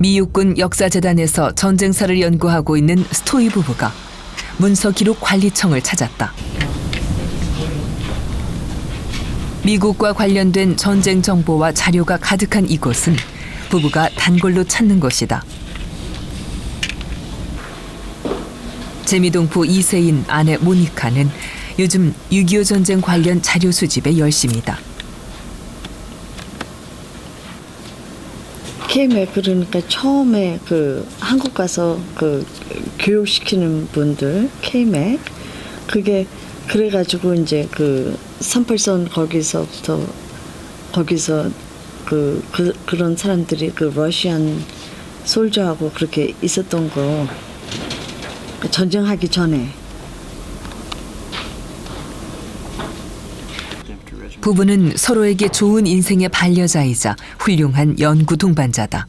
미 육군 역사재단에서 전쟁사를 연구하고 있는 스토이 부부가 문서기록관리청을 찾았다. 미국과 관련된 전쟁 정보와 자료가 가득한 이곳은 부부가 단골로 찾는 곳이다. 재미동포 2세인 아내 모니카는 요즘 6.25 전쟁 관련 자료 수집에 열심이다. K-Mac 그러니까 처음에 한국 가서 교육시키는 분들 K-Mac 그게 그래가지고 이제 38선 거기서 그런 사람들이 러시안 솔저하고 그렇게 있었던 거 전쟁하기 전에. 부부는 서로에게 좋은 인생의 반려자이자 훌륭한 연구 동반자다.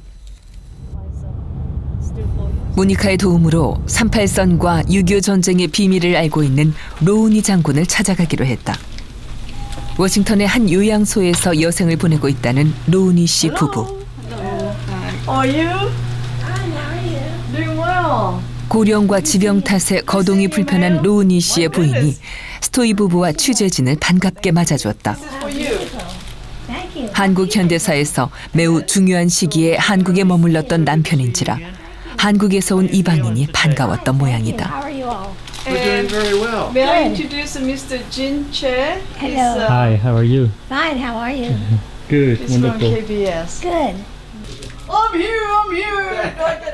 모니카의 도움으로 38선과 6.25 전쟁의 비밀을 알고 있는 로우니 장군을 찾아가기로 했다. 워싱턴의 한 요양소에서 여생을 보내고 있다는 로우니 씨 부부. 고령과 지병 탓에 거동이 불편한 로우니 씨의 부인이 스토이 부부와 취재진을 반갑게 맞아주었다. 한국 현대사에서 매우 중요한 시기에 한국에 머물렀던 남편인지라 한국에서 온 이방인이 반가웠던 모양이다. We're doing very well. May I introduce Mr. Jin Che? Hello. Hi, how are you? Fine, how are you? Good, He's from wonderful. KBS. Good. I'm here.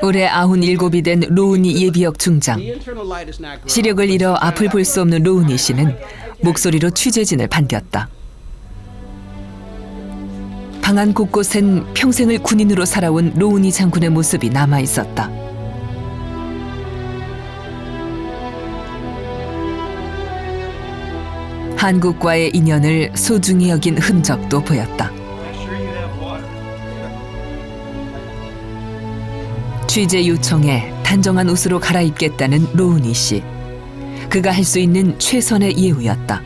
올해 97이 된 로우니 예비역 중장. The internal light is not growing. 시력을 잃어 앞을 볼 수 없는 로우니 씨는 목소리로 취재진을 반겼다. 방안 곳곳엔 평생을 군인으로 살아온 로우니 장군의 모습이 남아 있었다. 한국과의 인연을 소중히 여긴 흔적도 보였다. 취재 요청에 단정한 옷으로 갈아입겠다는 로우니 씨. 그가 할 수 있는 최선의 예우였다.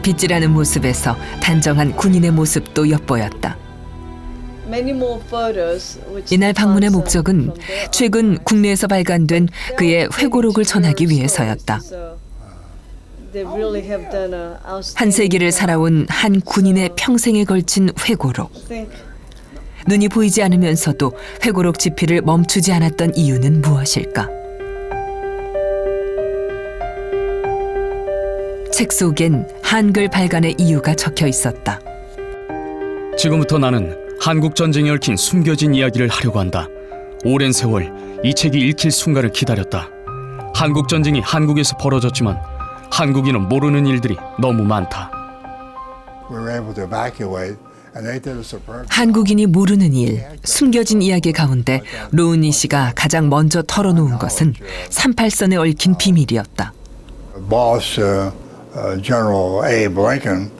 빗질하는 모습에서 단정한 군인의 모습도 엿보였다. Many more photos. which 이날 방문의 sponsor 목적은 from their 최근 국내에서 발간된 그의 회고록을 전하기 위해서였다. They really have done a 한 세기를 살아온 한 군인의 평생에 걸친 회고록. 눈이 보이지 않으면서도 회고록 집필을 멈추지 않았던 이유는 무엇일까? 책 속엔 한글 발간의 이유가 적혀 있었다. 지금부터 나는 한국 전쟁에 얽힌 숨겨진 이야기를 하려고 한다. 오랜 세월 이 책이 읽힐 순간을 기다렸다. 한국 전쟁이 한국에서 벌어졌지만 한국인은 모르는 일들이 너무 많다. We were able to evacuate, and they did a superb. 한국인이 모르는 일, 숨겨진 이야기 가운데 로우니 씨가 가장 먼저 털어놓은 것은 38선에 얽힌 비밀이었다. Boss, General Abe Lincoln,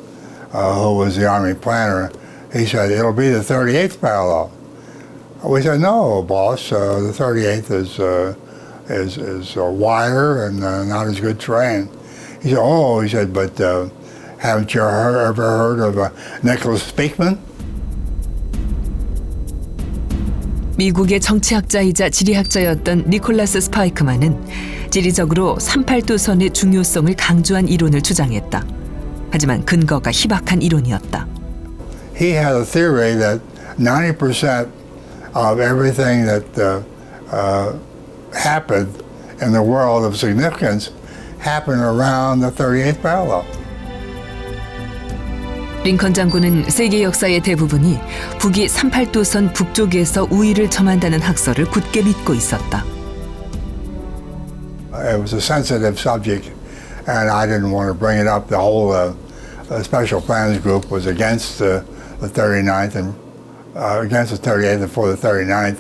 who was the Army planner, he said it'll be the 38th parallel. We said no, boss. The 38th is wider and not as good terrain. He said, oh, he said, but haven't you ever heard of Nicholas Speakman? 미국의 정치학자이자 지리학자였던 니콜라스 스파이크만은 지리적으로 38도선의 중요성을 강조한 이론을 주장했다. 하지만 근거가 희박한 이론이었다. He had a theory that 90% of everything that happened in the world of significance happened around the 38th parallel. 링컨 장군은 세계 역사의 대부분이 북이 38도선 북쪽에서 우위를 점한다는 학설을 굳게 믿고 있었다. It was a sensitive subject, and I didn't want to bring it up. The whole Special Plans Group was against the 39th and against the 38th and for the 39th,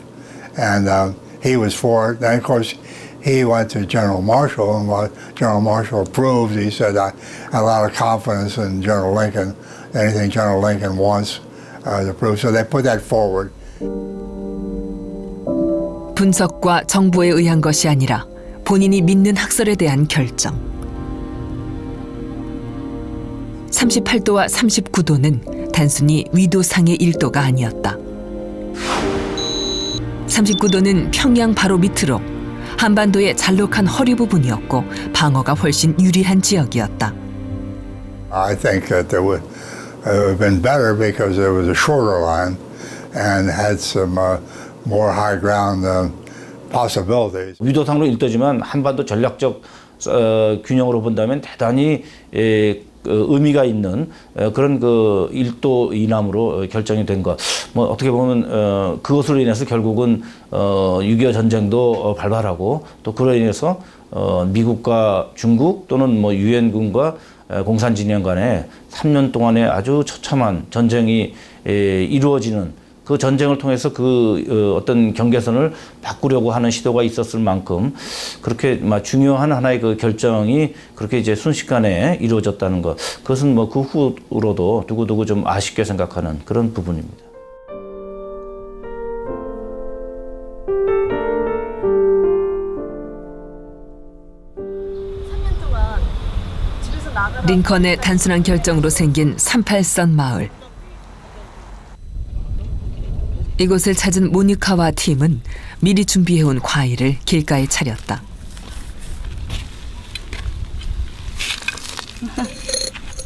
and he was for it. And of course, he went to General Marshall, and what General Marshall approved, he said, I had a lot of confidence in General Lincoln. Anything General Lincoln wants to prove. So they put that forward. 분석과 정보에 의한 것이 아니라 본인이 믿는 학설에 대한 결정. 38도와 39도는 단순히 위도상의 일도가 아니었다. 39도는 평양 바로 밑으로 한반도의 잘록한 허리 부분이었고 방어가 훨씬 유리한 지역이었다. I think that there would have been better because there was a shorter line and had some more high ground possibilities. 위도상으로 일도지만 한반도 전략적 균형으로 본다면 대단히 의미가 있는 그런 그 일도 이남으로 결정이 된 것. 뭐 어떻게 보면 그것으로 인해서 결국은 6.25 전쟁도 발발하고 또 그로 인해서 미국과 중국 또는 뭐 유엔군과 공산 진영 간에 3년 동안의 아주 처참한 전쟁이 이루어지는 그 전쟁을 통해서 그 어떤 경계선을 바꾸려고 하는 시도가 있었을 만큼 그렇게 중요한 하나의 그 결정이 그렇게 이제 순식간에 이루어졌다는 것. 그것은 뭐 그 후로도 두고두고 좀 아쉽게 생각하는 그런 부분입니다. 링컨의 단순한 결정으로 생긴 38선 마을. 이곳을 찾은 모니카와 팀은 미리 준비해온 과일을 길가에 차렸다.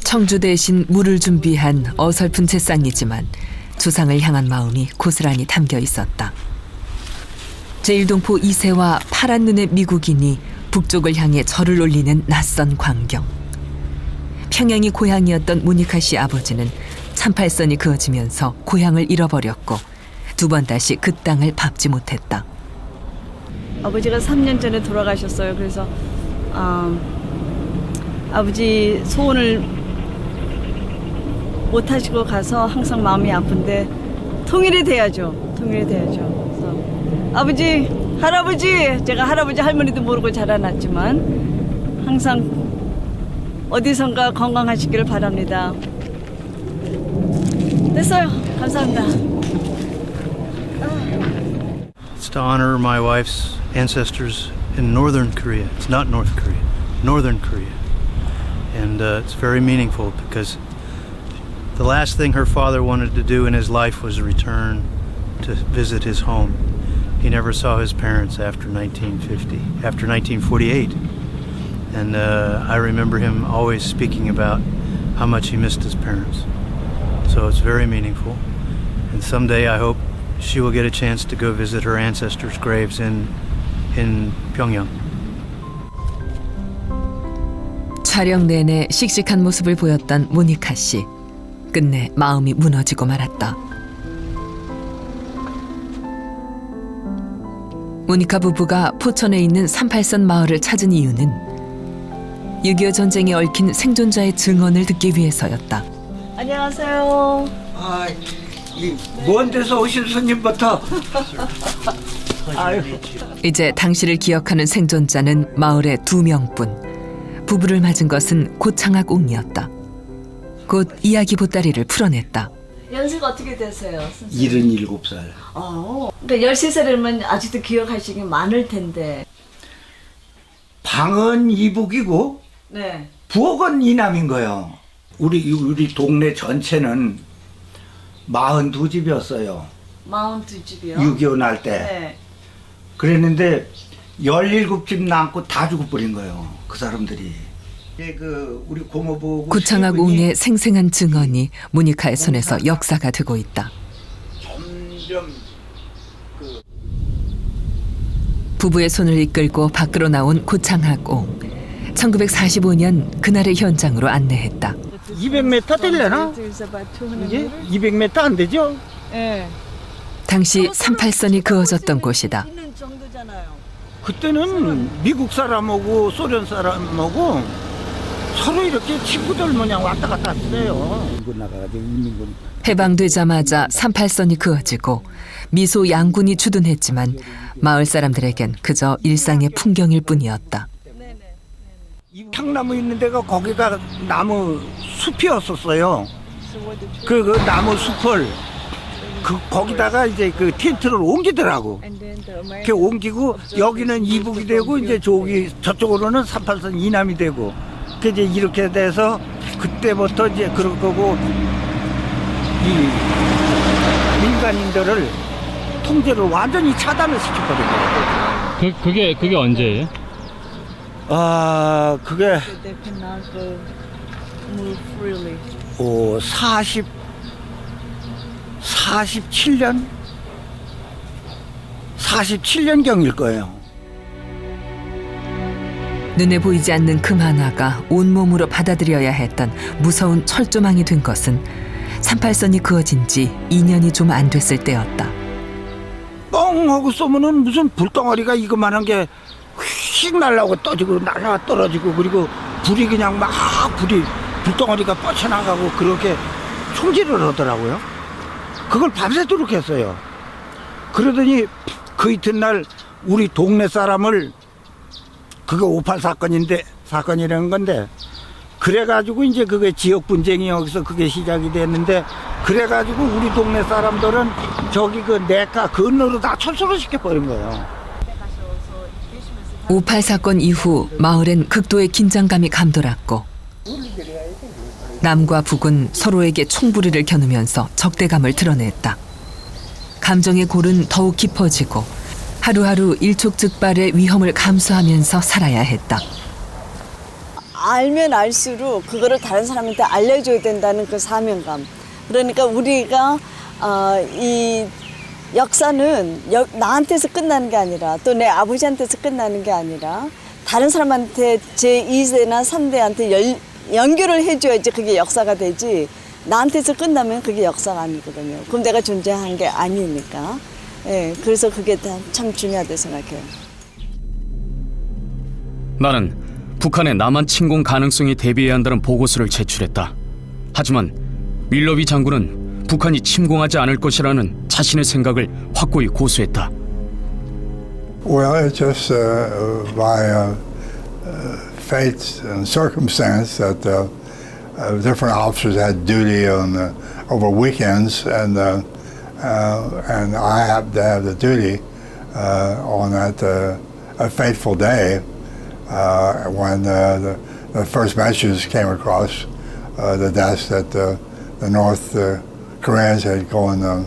청주 대신 물을 준비한 어설픈 채상이지만 주상을 향한 마음이 고스란히 담겨 있었다. 제1동포 2세와 파란 눈의 미국인이 북쪽을 향해 절을 올리는 낯선 광경. 평양이 고향이었던 모니카 씨 아버지는 38선이 그어지면서 고향을 잃어버렸고 두 번 다시 그 땅을 밟지 못했다. 아버지가 3년 전에 돌아가셨어요. 그래서 아버지 소원을 못 하시고 가서 항상 마음이 아픈데 통일이 돼야죠. 통일이 돼야죠. 그래서 아버지, 할아버지, 제가 할아버지 할머니도 모르고 자라났지만 항상 어디선가 건강하시기를 바랍니다. 됐어요. 감사합니다. It's to honor my wife's ancestors in Northern Korea. It's not North Korea, Northern Korea. And it's very meaningful because the last thing her father wanted to do in his life was return to visit his home. He never saw his parents after 1948. And I remember him always speaking about how much he missed his parents. So it's very meaningful. And someday I hope she will get a chance to go visit her ancestors' graves in Pyongyang. 촬영 내내 씩씩한 모습을 보였던 모니카 씨. 끝내 마음이 무너지고 말았다. 모니카 부부가 포천에 있는 38선 마을을 찾은 이유는 6.25 전쟁에 얽힌 생존자의 증언을 듣기 위해서였다. 안녕하세요. 이 먼 데서 오신 손님부터 이제 당시를 기억하는 생존자는 마을에 2명뿐. 부부를 맞은 것은 고창학 옹이었다. 곧 이야기 보따리를 풀어냈다. 연세가 어떻게 되세요, 선생님? 77살. 그러니까 13살이면 아직도 기억하시기 많을 텐데. 방은 이북이고 네. 부엌은 이남인 거예요. 우리 동네 전체는 42집이었어요. 42집이요? 6.25 날 때. 네. 그랬는데 17집 남고 다 죽어버린 거예요. 그 사람들이. 우리 고모부 고창학 옹의 생생한 증언이 모니카의 손에서 역사가 되고 있다. 점점 부부의 손을 이끌고 밖으로 나온 고창학 옹. 1945년 그날의 현장으로 안내했다. 200m 되려나? 이게 200m 안 되죠? 네. 당시 38선이 그어졌던 곳이다. 그때는 미국 사람하고 소련 사람하고 서로 이렇게 친구들 모양 왔다 갔다 했어요. 해방되자마자 38선이 그어지고 미소 양군이 주둔했지만 마을 사람들에겐 그저 일상의 풍경일 뿐이었다. 향나무 있는 데가 거기가 나무 숲이었었어요. 그 나무 숲을 거기다가 이제 그 텐트를 옮기더라고. 이렇게 옮기고 여기는 이북이 되고 이제 저쪽으로는 38선 이남이 되고. 이제 이렇게 돼서 그때부터 이제 그럴 거고 이 민간인들을 통제를 완전히 차단을 시켜버린 거예요. 그게 언제예요? 아, 그게 They cannot move freely. 47년경일 거예요. 눈에 보이지 않는 금 하나가 온몸으로 받아들여야 했던 무서운 철조망이 된 것은 38선이 그어진 지 2년이 좀 안 됐을 때였다. 뻥 하고 쏘면은 무슨 불덩어리가 이거만한 게 휙 날라오고 떠지고 날라와 떨어지고, 그리고 불이 그냥 막 불덩어리가 뻗쳐나가고 그렇게 총질을 하더라고요. 그걸 밤새도록 했어요. 그러더니 그 이튿날 우리 동네 사람을, 그게 5.8 사건이라는 건데, 그래가지고 이제 그게 지역 분쟁이 여기서 그게 시작이 됐는데, 그래가지고 우리 동네 사람들은 저기 그 내과 건너로 다 철수를 시켜버린 거예요. 5.8 사건 이후 마을엔 극도의 긴장감이 감돌았고 남과 북은 서로에게 총부리를 겨누면서 적대감을 드러냈다. 감정의 골은 더욱 깊어지고 하루하루 일촉즉발의 위험을 감수하면서 살아야 했다. 알면 알수록 그거를 다른 사람한테 알려줘야 된다는 그 사명감. 그러니까 우리가 이 역사는 나한테서 끝나는 게 아니라, 또 내 아버지한테서 끝나는 게 아니라 다른 사람한테 제2세나 3대한테 연결을 해줘야지 그게 역사가 되지, 나한테서 끝나면 그게 역사가 아니거든요. 그럼 내가 존재한 게 아니니까. 예, 그래서 그게 참 중요하다고 생각해요. 나는 북한의 남한 침공 가능성이 대비해야 한다는 보고서를 제출했다. 하지만 윌러비 장군은 북한이 침공하지 않을 것이라는 자신의 생각을 확고히 고수했다. Well, it's just by fate and circumstance that different officers had duty on over weekends, and I happened to have the duty on that a fateful day when the first messages came across the desk that the North Koreans had gone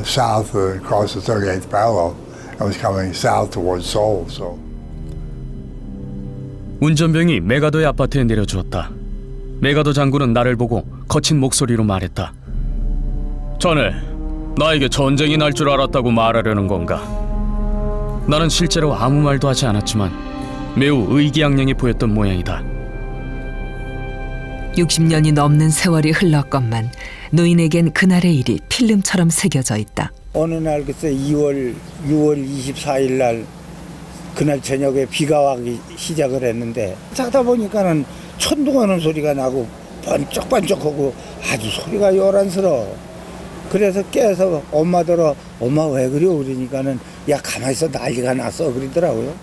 south across the 38th parallel and was coming south towards Seoul. So. 운전병이 메가더의 아파트에 내려주었다. 메가더 장군은 나를 보고 거친 목소리로 말했다. 자네, 나에게 전쟁이 날 줄 알았다고 말하려는 건가? 나는 실제로 아무 말도 하지 않았지만 매우 의기양양해 보였던 모양이다. 60년이 넘는 세월이 흘렀건만 노인에겐 그날의 일이 필름처럼 새겨져 있다. 어느 날 글쎄 6월 24일 날 그날 저녁에 비가 와기 시작을 했는데, 자다 보니까는 천둥하는 소리가 나고 번쩍번쩍하고 아주 소리가 요란스러워. 그래서 깨서 엄마더러 엄마 왜 그래? 그러니까는 야 가만히 있어 난리가 났어 그러더라고요.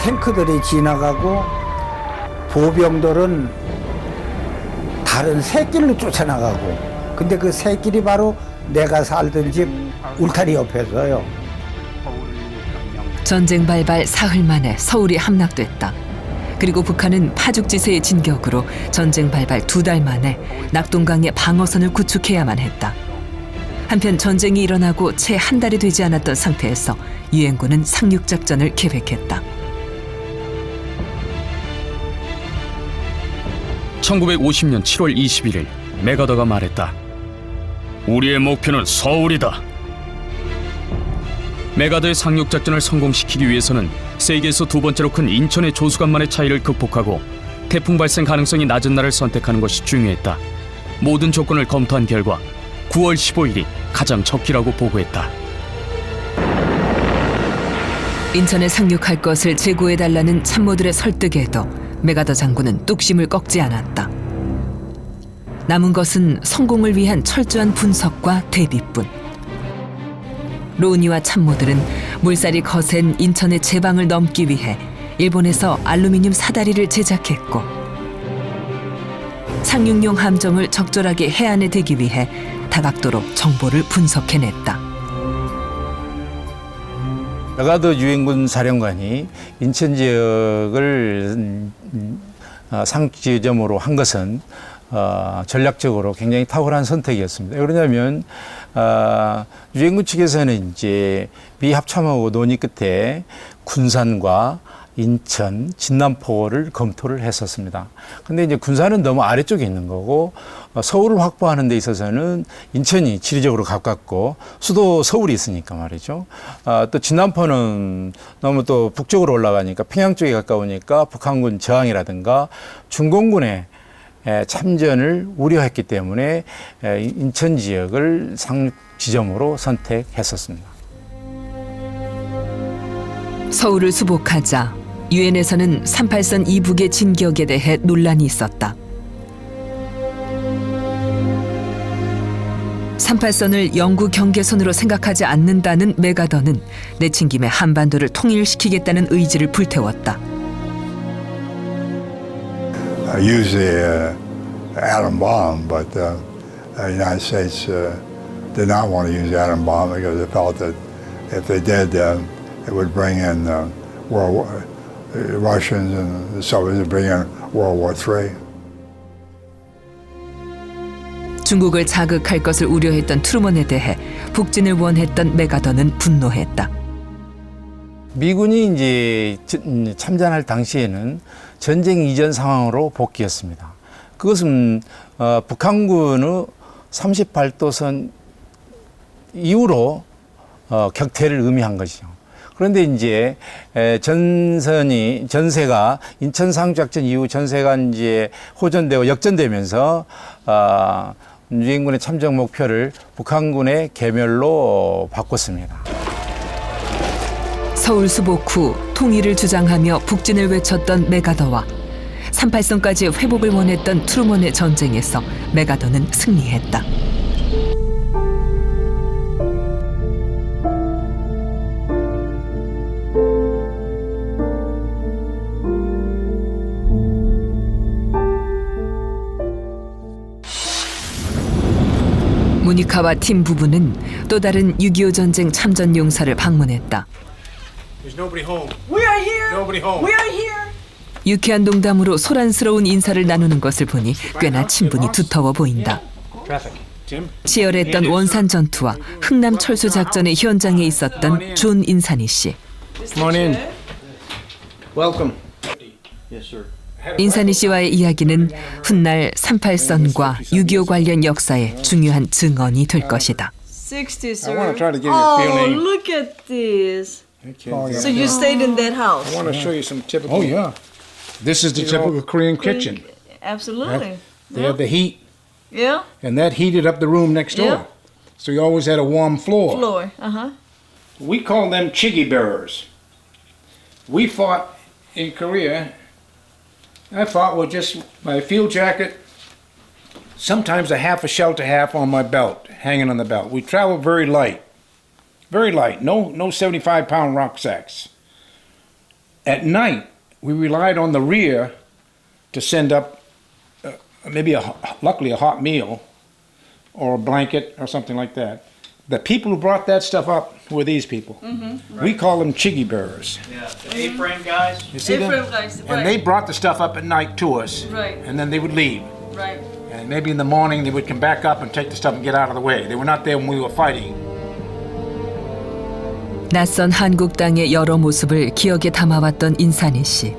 탱크들이 지나가고 보병들은 다른 새길로 쫓아나가고, 근데 그 새길이 바로 내가 살던 집 울타리 옆에서요. 전쟁 발발 사흘 만에 서울이 함락됐다. 그리고 북한은 파죽지세의 진격으로 전쟁 발발 2달 만에 낙동강에 방어선을 구축해야만 했다. 한편 전쟁이 일어나고 채 한 달이 되지 않았던 상태에서 유엔군은 상륙작전을 계획했다. 1950년 7월 21일 메가더가 말했다. 우리의 목표는 서울이다. 메가더의 상륙작전을 성공시키기 위해서는 세계에서 두 번째로 큰 인천의 조수간만의 차이를 극복하고 태풍 발생 가능성이 낮은 날을 선택하는 것이 중요했다. 모든 조건을 검토한 결과 9월 15일이 가장 적기라고 보고했다. 인천에 상륙할 것을 재고해달라는 참모들의 설득에도 메가더 장군은 뚝심을 꺾지 않았다. 남은 것은 성공을 위한 철저한 분석과 대비뿐. 로우니와 참모들은 물살이 거센 인천의 제방을 넘기 위해 일본에서 알루미늄 사다리를 제작했고, 상륙용 함정을 적절하게 해안에 대기 위해 다각도로 정보를 분석해냈다. 메가더 유엔군 사령관이 인천 지역을 상지점으로 한 것은 전략적으로 굉장히 탁월한 선택이었습니다. 그러냐면 유엔군 측에서는 이제 미 합참하고 논의 끝에 군산과 인천, 진남포를 검토를 했었습니다. 근데 이제 군산은 너무 아래쪽에 있는 거고 서울을 확보하는 데 있어서는 인천이 지리적으로 가깝고 수도 서울이 있으니까 말이죠. 또 진남포는 너무 또 북쪽으로 올라가니까 평양 쪽에 가까우니까 북한군 저항이라든가 중공군의 참전을 우려했기 때문에 인천 지역을 상륙 지점으로 선택했었습니다. 서울을 수복하자 유엔에서는 38선 이북의 진격에 대해 논란이 있었다. 38선을 영구 경계선으로 생각하지 않는다는 메가더는 내친 김에 한반도를 통일시키겠다는 의지를 불태웠다. Use the atom bomb, but the United States did not want to use the atom bomb because they felt that if they did, it would bring in Russians and the Soviets would bring in World War III. 중국을 자극할 것을 우려했던 트루먼에 대해 북진을 원했던 메가더는 분노했다. 미군이 이제 참전할 당시에는 전쟁 이전 상황으로 복귀했습니다. 그것은 북한군의 38도선 이후로 격퇴를 의미한 것이죠. 그런데 이제 전세가 인천 상륙작전 이후 전세가 이제 호전되고 역전되면서 유엔군의 참전 목표를 북한군의 개멸로 바꿨습니다. 서울 수복 후 통일을 주장하며 북진을 외쳤던 메가더와 38선까지 회복을 원했던 트루먼의 전쟁에서 메가더는 승리했다. 모니카와 팀 부부는 또 다른 6.25 전쟁 참전 용사를 방문했다. There's nobody home. We are here. Nobody home. We are here. 유쾌한 농담으로 소란스러운 인사를 나누는 것을 보니 꽤나 친분이 두터워 보인다. Tim? 치열했던 원산 전투와 흥남 철수 작전의 현장에 있었던 존 인사니 씨. Come on in. Welcome. 인사니 씨와의 이야기는 훗날 38선과 6.25 관련 역사의 중요한 증언이 될 것이다. 60, sir. I want to try to give you a feeling. Oh, look at this. Okay. So you stayed in that house? I want to show you some typical. Oh yeah, this is the typical Korean kitchen. Absolutely. They have the heat, Yeah. and that heated up the room next door. Yeah. So you always had a warm floor. Floor. Uh-huh. We call them chigi bearers. We fought in Korea. I fought with just my field jacket, sometimes a half a shelter half on my belt, hanging on the belt. We traveled very light. Very light, no 75-pound rucksacks. At night, we relied on the rear to send up luckily a hot meal or a blanket or something like that. The people who brought that stuff up were these people. Mm-hmm. Right. We call them chigi bearers. Yeah, the A-frame guys. You see them? A-frame guys, right. And they brought the stuff up at night to us. Right. And then they would leave. Right. And maybe in the morning they would come back up and take the stuff and get out of the way. They were not there when we were fighting. 낯선 한국 땅의 여러 모습을 기억에 담아왔던 인사니 씨.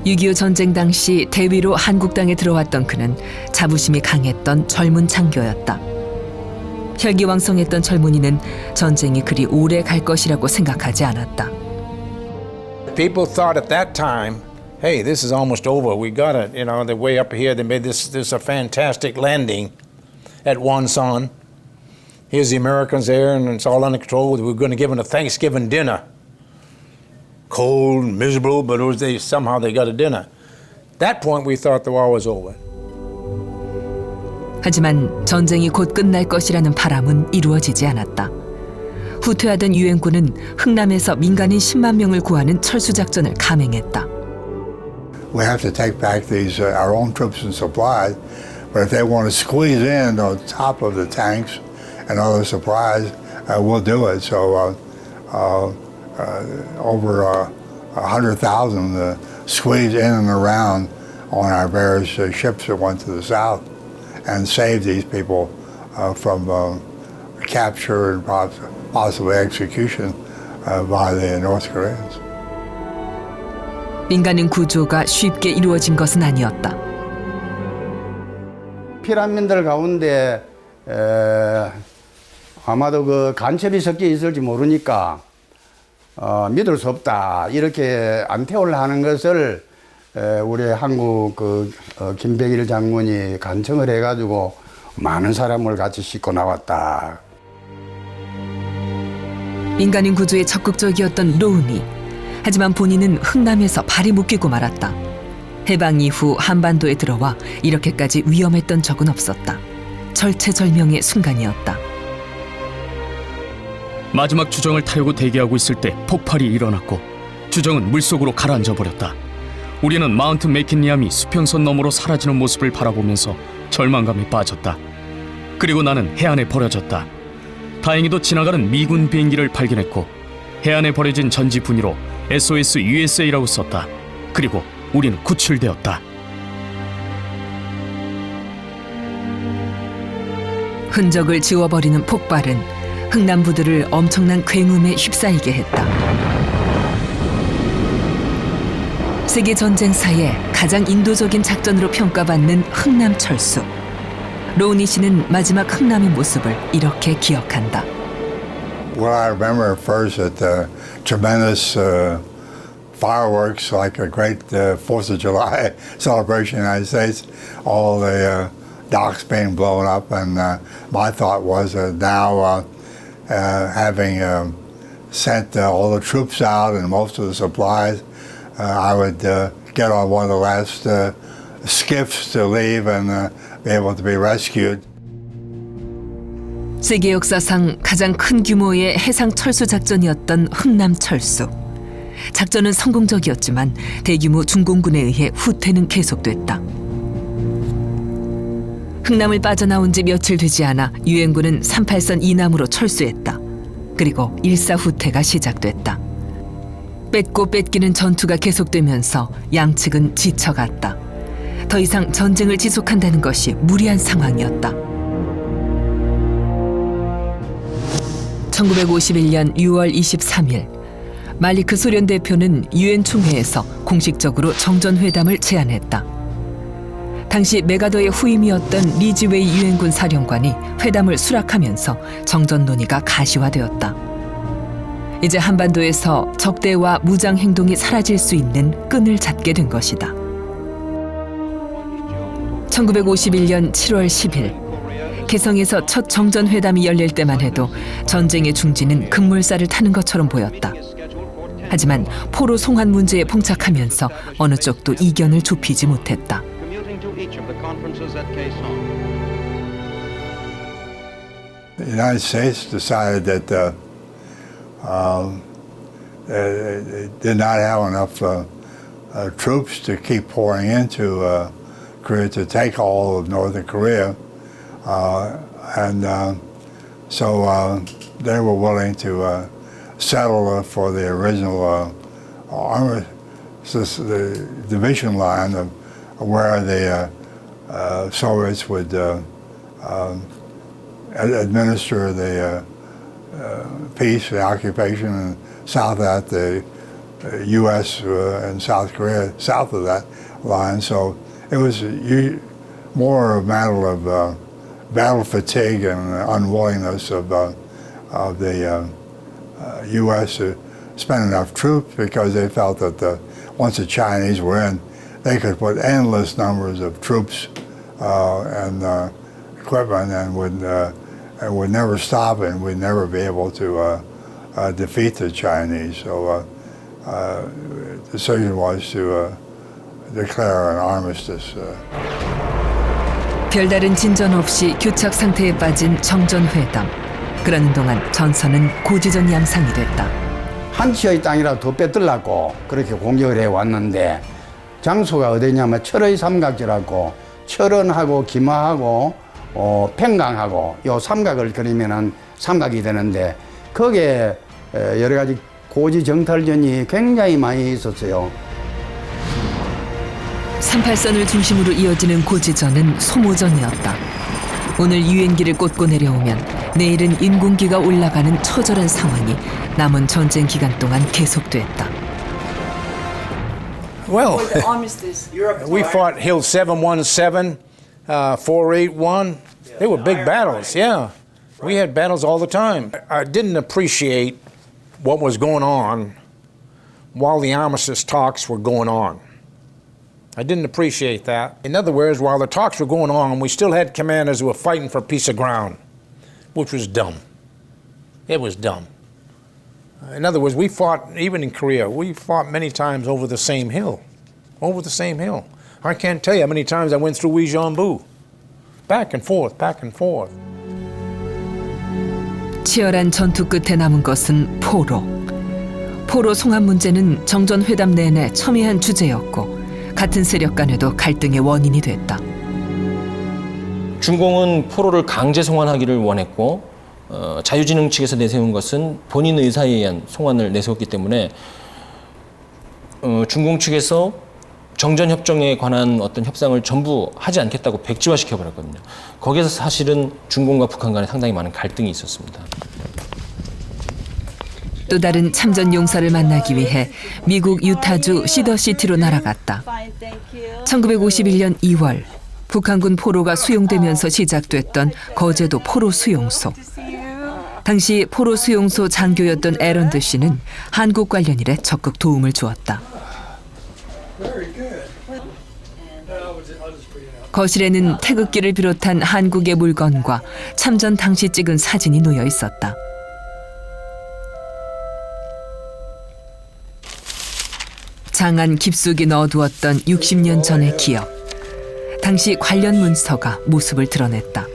6.25 전쟁 당시 대위로 한국 땅에 들어왔던 그는 자부심이 강했던 젊은 장교였다. 혈기왕성했던 젊은이는 전쟁이 그리 오래 갈 것이라고 생각하지 않았다. People thought at that time, hey, this is almost over. We got it. You know, they're way up here. They made this a fantastic landing at Wonsan. Here's the Americans there, and it's all under control. We were going to give them a Thanksgiving dinner. Cold, miserable, but somehow they got a dinner. At that point, we thought the war was over. 하지만 전쟁이 곧 끝날 것이라는 바람은 이루어지지 않았다. 후퇴하던 유엔군은 흥남에서 민간인 10만 명을 구하는 철수작전을 감행했다. We have to take back these our own troops and supplies, but if they want to squeeze in on top of the tanks and other supplies, we'll do it. So over 100,000 squeezed in and around on our various ships that went to the south and saved these people from capture and possibly execution by the North Koreans. 민간인 구조가 쉽게 이루어진 것은 아니었다. 피라민들 가운데 아마도 그 간첩이 섞여 있을지 모르니까 믿을 수 없다 이렇게 안태를 하는 것을 우리 한국 김백일 장군이 간청을 해가지고 많은 사람을 같이 싣고 나왔다. 민간인 구조에 적극적이었던 로운이. 하지만 본인은 흥남에서 발이 묶이고 말았다. 해방 이후 한반도에 들어와 이렇게까지 위험했던 적은 없었다. 절체절명의 순간이었다. 마지막 주정을 타려고 대기하고 있을 때 폭발이 일어났고 주정은 물속으로 가라앉아 버렸다. 우리는 마운트 맥킨리암이 수평선 너머로 사라지는 모습을 바라보면서 절망감에 빠졌다. 그리고 나는 해안에 버려졌다. 다행히도 지나가는 미군 비행기를 발견했고 해안에 버려진 전지 분위로 SOS USA라고 썼다. 그리고 우리는 구출되었다. 흔적을 지워버리는 폭발은 흥남부들을 엄청난 굉음에 휩싸이게 했다. 세계 전쟁사의 가장 인도적인 작전으로 평가받는 흥남 철수. 로우니 씨는 마지막 흥남의 모습을 이렇게 기억한다. Well, I remember first at the tremendous fireworks, like a great 4th of July celebration in the United States, all the docks being blown up, and my thought was now having sent all the troops out and most of the supplies, I would get on one of the last skiffs to leave and be able to be rescued. 세계 역사상 가장 큰 규모의 해상 철수 작전이었던 흥남 철수. 작전은 성공적이었지만 대규모 중공군에 의해 후퇴는 계속됐다. 흥남을 빠져나온 지 며칠 되지 않아 유엔군은 38선 이남으로 철수했다. 그리고 일사후퇴가 시작됐다. 뺏고 뺏기는 전투가 계속되면서 양측은 지쳐갔다. 더 이상 전쟁을 지속한다는 것이 무리한 상황이었다. 1951년 6월 23일 말리크 소련 대표는 유엔 총회에서 공식적으로 정전회담을 제안했다. 당시 메가더의 후임이었던 리지웨이 유엔군 사령관이 회담을 수락하면서 정전 논의가 가시화되었다. 이제 한반도에서 적대와 무장 행동이 사라질 수 있는 끈을 잡게 된 것이다. 1951년 7월 10일 개성에서 첫 정전회담이 열릴 때만 해도 전쟁의 중지는 급물살을 타는 것처럼 보였다. 하지만 포로 송환 문제에 봉착하면서 어느 쪽도 이견을 좁히지 못했다. The United States decided that they did not have enough troops to keep pouring into Korea to take all of Northern Korea. So they were willing to settle for the original the division line of where the Soviets would administer the peace, the occupation, and south of that the U.S. And South Korea south of that line. So it was more a matter of battle fatigue and unwillingness of the U.S. to spend enough troops because they felt that once the Chinese were in, they could put endless numbers of troops and equipment and would never stop and would never be able to defeat the Chinese. So the decision was to declare an armistice. 별다른 진전 없이 교착 상태에 빠진 정전회담. 그러는 동안 전선은 고지전 양상이 됐다. 한치의 땅이라도 더 빼들라고 그렇게 공격을 해왔는데 장소가 어디냐면 철의 삼각지라고 철원하고 기마하고 평강하고 요 삼각을 그리면은 삼각이 되는데 거기에 여러 가지 고지 정탈전이 굉장히 많이 있었어요. 38선을 중심으로 이어지는 고지전은 소모전이었다. 오늘 유엔기를 꽂고 내려오면 내일은 인공기가 올라가는 처절한 상황이 남은 전쟁 기간 동안 계속됐다. Well, we fought Hill 717, 481. They were big battles, yeah. We had battles all the time. I didn't appreciate what was going on while the armistice talks were going on. I didn't appreciate that. In other words, while the talks were going on, we still had commanders who were fighting for a piece of ground, which was dumb. It was dumb. In other words, we fought, even in Korea, we fought many times over the same hill. Over the same hill. I can't tell you how many times I went through Uijeonbu. Back and forth, back and forth. 치열한 전투 끝에 남은 것은 포로. 포로 송환 문제는 정전회담 내내 첨예한 주제였고 같은 세력 간에도 갈등의 원인이 됐다. 중공은 포로를 강제 송환하기를 원했고 자유진흥 측에서 내세운 것은 본인 의사에 의한 송환을 내세웠기 때문에 중공 측에서 정전협정에 관한 어떤 협상을 전부 하지 않겠다고 백지화시켜 버렸거든요. 거기에서 사실은 중공과 북한 간에 상당히 많은 갈등이 있었습니다. 또 다른 참전 용사를 만나기 위해 미국 유타주 시더시티로 날아갔다. 1951년 2월 북한군 포로가 수용되면서 시작됐던 거제도 포로 수용소. 당시 포로 수용소 장교였던 에런드 씨는 한국 관련 일에 적극 도움을 주었다. 거실에는 태극기를 비롯한 한국의 물건과 참전 당시 찍은 사진이 놓여 있었다. 장안 깊숙이 넣어두었던 60년 전의 기억. 당시 관련 문서가 모습을 드러냈다.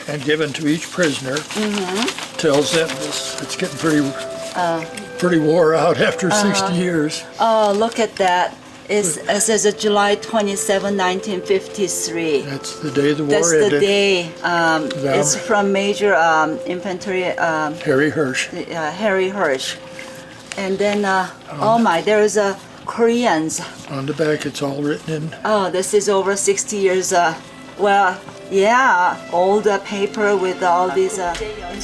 And given to each prisoner tells them it's getting pretty wore out after 60 years. Oh, look at that. It says July 27, 1953. That's the day the war That's ended. the day. It's from Major Infantry Harry Hirsch. Harry Hirsch. And then, oh my, there's Koreans. On the back, it's all written in. Oh, this is over 60 years. Well, yeah, old paper with all these.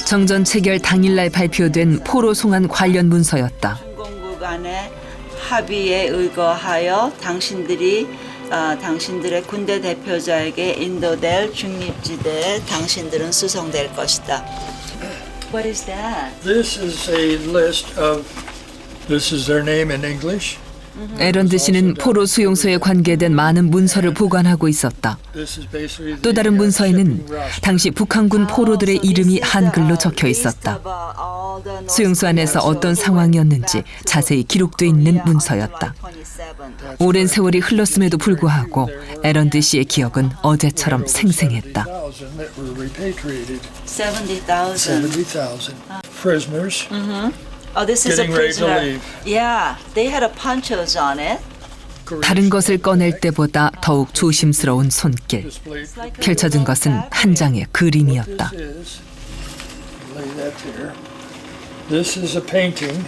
정전 체결 당일날 발표된 포로 송환 관련 문서였다. 중공국 간의 합의에 의거하여 당신들이 당신들의 군대 대표자에게 인도될 중립지대에 당신들은 수송될 것이다. What is that? This is a list of. This is their name in English. 에런드 씨는 포로 수용소에 관계된 많은 문서를 보관하고 있었다. 또 다른 문서에는 당시 북한군 포로들의 이름이 한글로 적혀 있었다. 수용소 안에서 어떤 상황이었는지 자세히 기록돼 있는 문서였다. 오랜 세월이 흘렀음에도 불구하고 에런드 씨의 기억은 어제처럼 생생했다. 70,000 prisoners. Oh, this is a Getting ready to prisoner. leave. Yeah, they had a ponchos on it. 다른 것을 꺼낼 때보다 더욱 조심스러운 손길. 펼쳐진 것은 한 장의 그림이었다. Lay that there. This is a painting.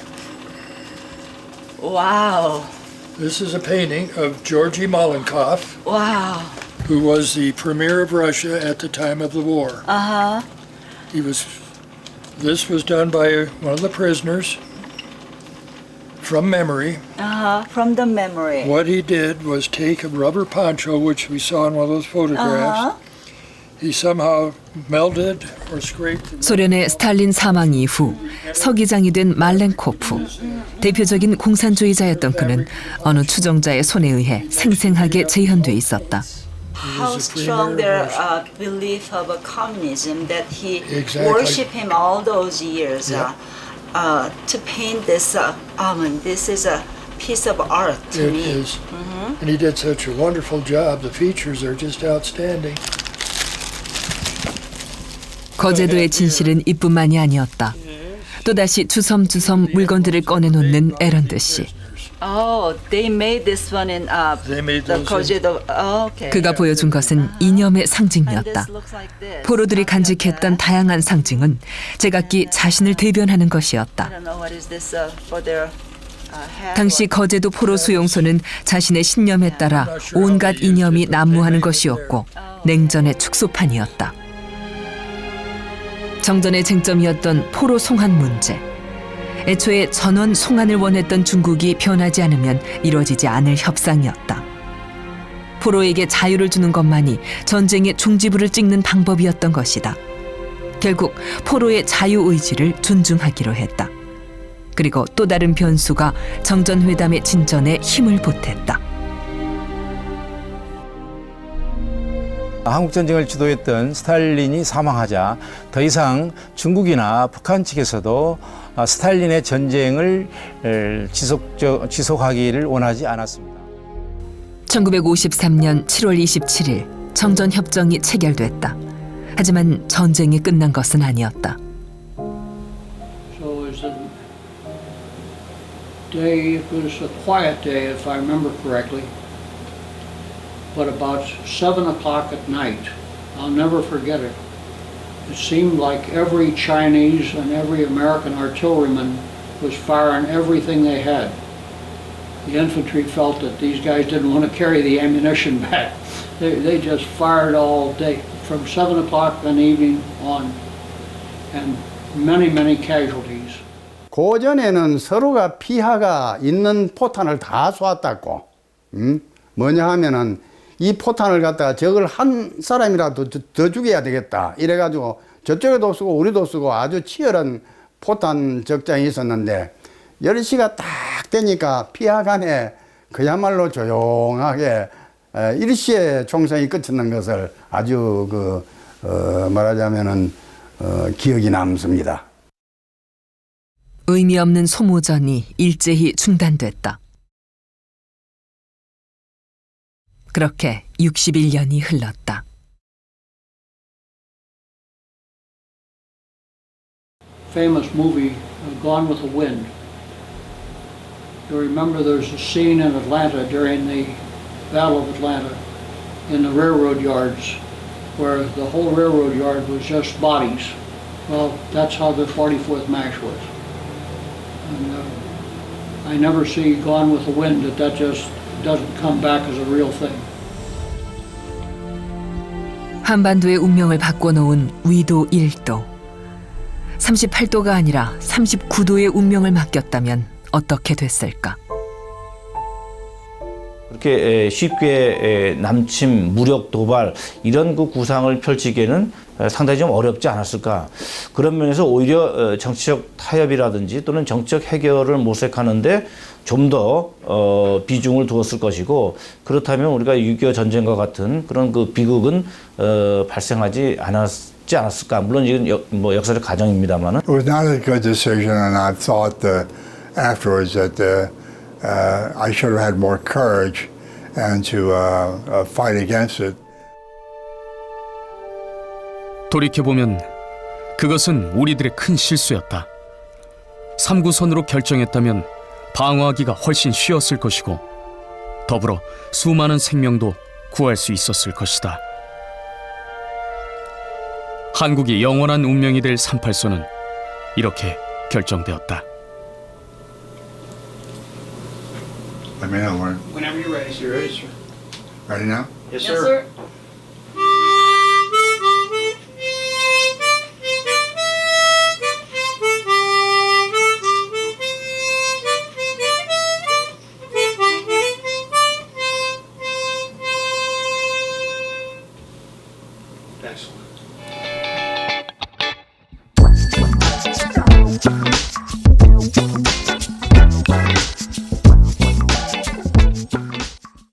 Wow. This is a painting of Georgy Malenkov, Wow. who was the premier of Russia at the time of the war. Uh-huh. This was done by one of the prisoners from memory. Uh-huh. From the memory. What he did was take a rubber poncho, which we saw in one of those photographs. He somehow melted or scraped. 소련의 스탈린 사망 이후 서기장이 된 말렌코프. 대표적인 공산주의자였던 그는 어느 추종자의 손에 의해 생생하게 재현돼 있었다. How strong their belief of communism that he Exactly. worshipped him all those years. To paint this, this is a piece of art to It me. is. And he did such a wonderful job. The features are just outstanding. 거제도의 진실은 이뿐만이 아니었다. 또다시 주섬주섬 물건들을 꺼내놓는 에런드 씨. Oh, they made this one in the Kojedo. Oh, okay. 그가 보여준 것은 이념의 상징이었다. 포로들이 간직했던 다양한 상징은 제각기 자신을 대변하는 것이었다. I don't know what is this for their 당시 거제도 포로 수용소는 자신의 신념에 따라 온갖 이념이 난무하는 것이었고 냉전의 축소판이었다. 정전의 쟁점이었던 포로 송환 문제. 애초에 전원 송환을 원했던 중국이 변하지 않으면 이루어지지 않을 협상이었다. 포로에게 자유를 주는 것만이 전쟁의 종지부를 찍는 방법이었던 것이다. 결국 포로의 자유의지를 존중하기로 했다. 그리고 또 다른 변수가 정전회담의 진전에 힘을 보탰다. 한국전쟁을 주도했던 스탈린이 사망하자 더 이상 중국이나 북한 측에서도 스탈린의 전쟁을 지속하기를 원하지 않았습니다. 1953년 7월 27일 정전협정이 체결됐다. 하지만 전쟁이 끝난 것은 아니었다. So it was a quiet day, if I remember correctly. But about 7 o'clock at night, I'll never forget it. It seemed like every Chinese and every American artilleryman was firing everything they had. The infantry felt that these guys didn't want to carry the ammunition back. They just fired all day, from 7 o'clock in the evening on, and many casualties. 고전에는 서로가 피하가 있는 포탄을 다 쏘았다고. 뭐냐 하면은 이 포탄을 갖다가 적을 한 사람이라도 더 죽여야 되겠다. 이래가지고 저쪽에도 쓰고 우리도 쓰고 아주 치열한 포탄 적장이 있었는데 10시가 딱 되니까 피하간에 그야말로 조용하게 일시에 총성이 끝이는 것을 아주 말하자면은 기억이 남습니다. 의미 없는 소모전이 일제히 중단됐다. 그렇게 61년이 흘렀다. Famous movie, Gone with the Wind. You remember there's a scene in Atlanta during the Battle of Atlanta in the railroad yards where the whole railroad yard was just bodies. Well, that's how the 44th MASH was. And I never see Gone with the Wind that just doesn't come back as a real thing. 한반도의 운명을 바꿔놓은 위도 1도. 38도가 아니라 39도의 운명을 맡겼다면 어떻게 됐을까? 그렇게 쉽게 남침, 무력, 도발 이런 그 구상을 펼치기에는 상당히 좀 어렵지 않았을까. 그런 면에서 오히려 정치적 타협이라든지 또는 정치적 해결을 모색하는데 좀 더 비중을 두었을 것이고, 그렇다면 우리가 6.25 전쟁과 같은 그런 그 비극은 발생하지 않았을까. 물론 이건 뭐 역사적 가정입니다만은. It was not a good decision, and I thought afterwards that I should have had more courage and to fight against it. 돌이켜보면 그것은 우리들의 큰 실수였다. 3구선으로 결정했다면 방어하기가 훨씬 쉬웠을 것이고 더불어 수많은 생명도 구할 수 있었을 것이다. 한국이 영원한 운명이 될 38선은 이렇게 결정되었다. Let me know whenever you're ready, sir. Ready, sir. Ready now? Yes, sir. Excellent.